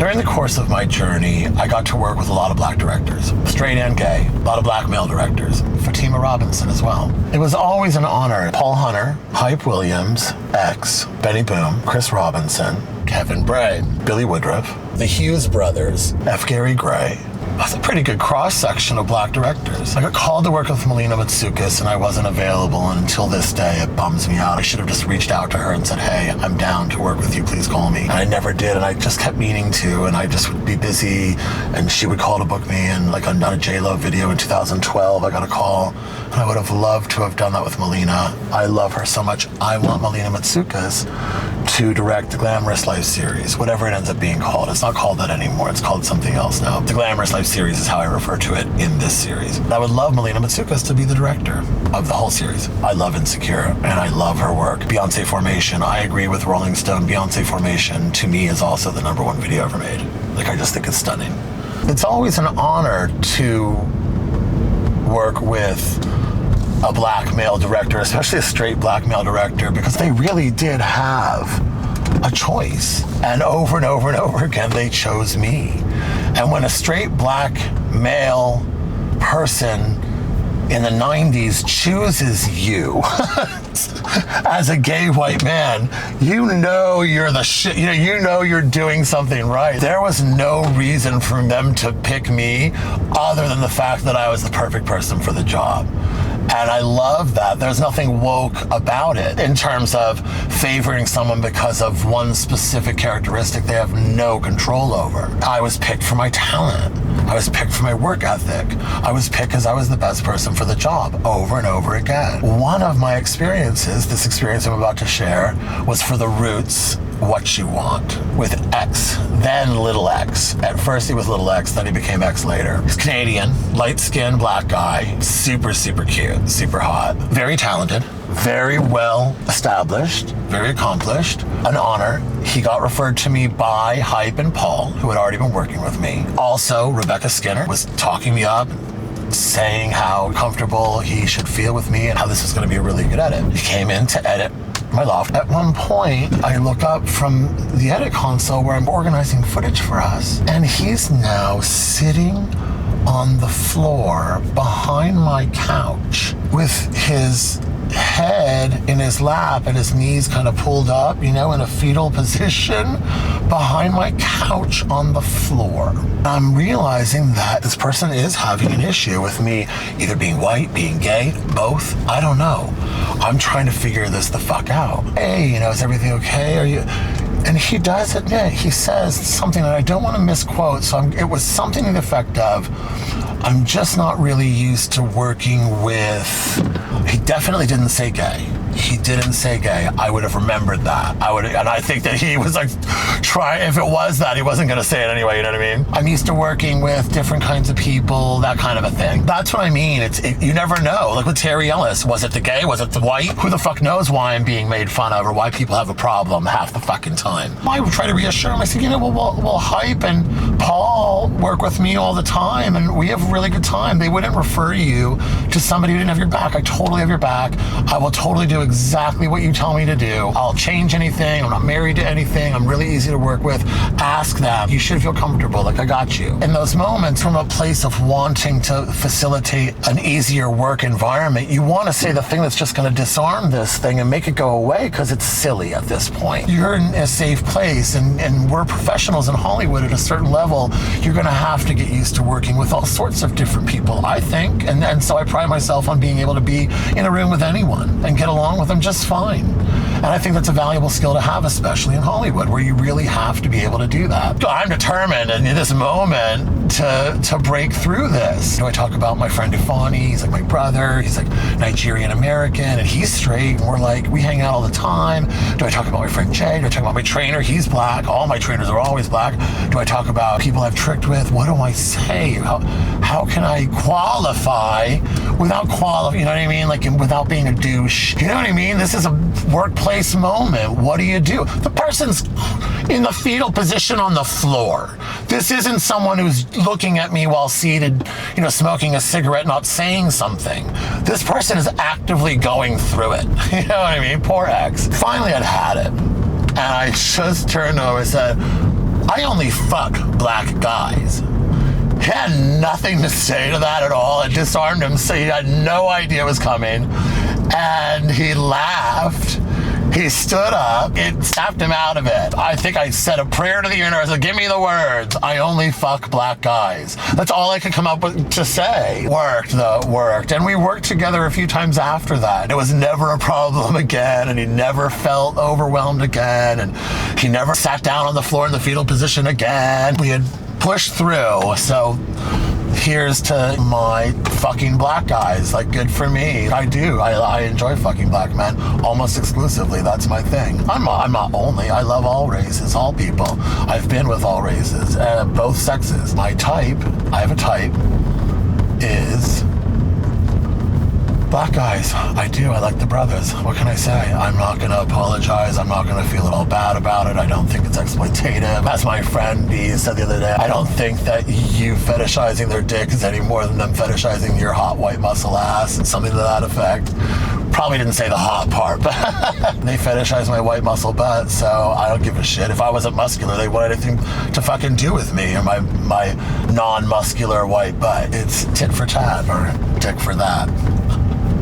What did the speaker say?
During the course of my journey, I got to work with a lot of black directors, straight and gay, a lot of black male directors, Fatima Robinson as well. It was always an honor. Paul Hunter, Hype Williams, X, Benny Boom, Chris Robinson, Kevin Bray, Billy Woodruff, the Hughes brothers, F. Gary Gray. That's a pretty good cross-section of black directors. I got called to work with Melina Matsoukas and I wasn't available, and until this day it bums me out. I should have just reached out to her and said, hey, I'm down to work with you, please call me. And I never did, and I just kept meaning to, and I just would be busy, and she would call to book me, and like on a J-Lo video in 2012, I got a call, and I would have loved to have done that with Melina. I love her so much. I want Melina Matsoukas to direct the Glamorous Life series, whatever it ends up being called. It's not called that anymore, it's called something else now. The Glamorous Life series is how I refer to it in this series. I would love Melina Matsoukas to be the director of the whole series. I love Insecure, and I love her work. Beyonce Formation, I agree with Rolling Stone. Beyonce Formation, to me, is also the #1 video ever made. Like, I just think it's stunning. It's always an honor to work with a black male director, especially a straight black male director, because they really did have a choice. And over and over and over again, they chose me. And when a straight black male person in the 90s chooses you as a gay white man, you know you're the shit. You know you're doing something right. There was no reason for them to pick me other than the fact that I was the perfect person for the job. And I love that. There's nothing woke about it in terms of favoring someone because of one specific characteristic they have no control over. I was picked for my talent. I was picked for my work ethic. I was picked because I was the best person for the job over and over again. One of my experiences, this experience I'm about to share, was for the Roots What You Want with X, then Little X. At first he was Little X, then he became X later. He's Canadian, light-skinned black guy, super, super cute, super hot, very talented, very well established, very accomplished, an honor. He got referred to me by Hype and Paul, who had already been working with me. Also, Rebecca Skinner was talking me up, saying how comfortable he should feel with me and how this was going to be a really good edit. He came in to edit my loft. At one point, I look up from the edit console where I'm organizing footage for us, and he's now sitting on the floor behind my couch with his head in his lap and his knees kind of pulled up, in a fetal position behind my couch on the floor. I'm realizing that this person is having an issue with me either being white, being gay, both. I don't know. I'm trying to figure this the fuck out. Hey, is everything okay? Are you... And he does admit, he says something that I don't want to misquote, so it was something to the effect of, I'm just not really used to working with... He definitely didn't say gay. He didn't say gay. I would have remembered that. And I think that he was like, if it was that, he wasn't gonna say it anyway, you know what I mean? I'm used to working with different kinds of people, that kind of a thing. That's what I mean. You never know. Like with Terry Ellis, was it the gay? Was it the white? Who the fuck knows why I'm being made fun of or why people have a problem half the fucking time? I would try to reassure him. I said, well, Hype and Paul work with me all the time and we have a really good time. They wouldn't refer you to somebody who didn't have your back. I totally have your back. I will totally do exactly what you tell me to do. I'll change anything. I'm not married to anything. I'm really easy to work with. Ask them. You should feel comfortable. Like, I got you. In those moments, from a place of wanting to facilitate an easier work environment, you want to say the thing that's just going to disarm this thing and make it go away because it's silly at this point. You're in a safe place and we're professionals in Hollywood at a certain level. You're going to have to get used to working with all sorts of different people, I think. And so I pride myself on being able to be in a room with anyone and get along with them just fine. And I think that's a valuable skill to have, especially in Hollywood, where you really have to be able to do that. I'm determined in this moment to break through this. Do I talk about my friend Ifani? He's like my brother. He's like Nigerian American, and he's straight. And we hang out all the time. Do I talk about my friend Jay? Do I talk about my trainer? He's black. All my trainers are always black. Do I talk about people I've tricked with? What do I say? How can I qualify without qualifying? You know what I mean? Like without being a douche. You know what I mean? This is a workplace moment. What do you do? The person's in the fetal position on the floor. This isn't someone who's looking at me while seated, smoking a cigarette, not saying something. This person is actively going through it. You know what I mean? Poor X. Finally, I'd had it. And I just turned over and said, I only fuck black guys. He had nothing to say to that at all. It disarmed him, so he had no idea it was coming. And he laughed. He stood up. It snapped him out of it. I think I said a prayer to the universe. Like, give me the words. I only fuck black guys. That's all I could come up with to say. Worked, though. Worked. And we worked together a few times after that. It was never a problem again, and he never felt overwhelmed again, and he never sat down on the floor in the fetal position again. We had pushed through, so here's to my fucking black guys. Like, good for me. I do. I enjoy fucking black men almost exclusively. That's my thing. I'm not only. I love all races, all people. I've been with all races, both sexes. My type, I have a type, is black guys. I do. I like the brothers. What can I say? I'm not going to apologize. I'm not going to feel at all bad about it. I don't think it's exploitative. As my friend B said the other day, I don't think that you fetishizing their dick is any more than them fetishizing your hot white muscle ass, and something to that effect. Probably didn't say the hot part, but they fetishize my white muscle butt, so I don't give a shit. If I wasn't muscular, they wanted anything to fucking do with me or my non-muscular white butt. It's tit for tat or dick for that.